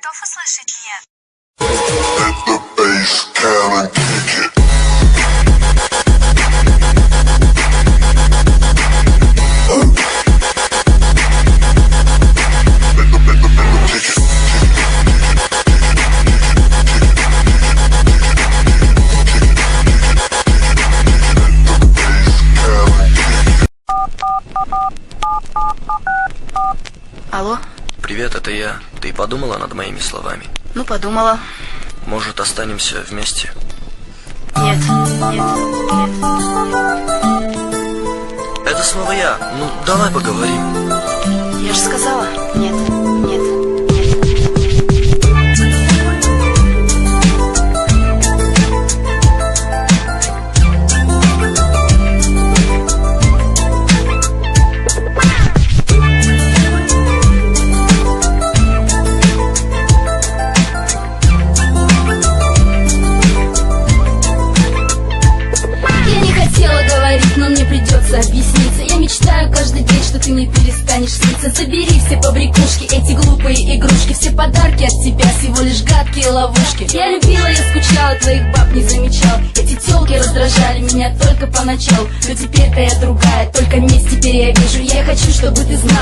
готов услышать нет? Алло? Привет, это я. Ты подумала над моими словами? Ну, подумала. Может, останемся вместе? Нет, нет. Это снова я. Ну, давай поговорим. Я же сказала, нет, нет. Но мне придется объясниться. Я мечтаю каждый день, что ты не перестанешь сниться. Забери все побрякушки, эти глупые игрушки. Все подарки от тебя, всего лишь гадкие ловушки. Я любила, я скучала, твоих баб не замечал. Эти тёлки раздражали меня только поначалу. Но теперь-то я другая, только месть теперь я вижу. Я хочу, чтобы ты знал.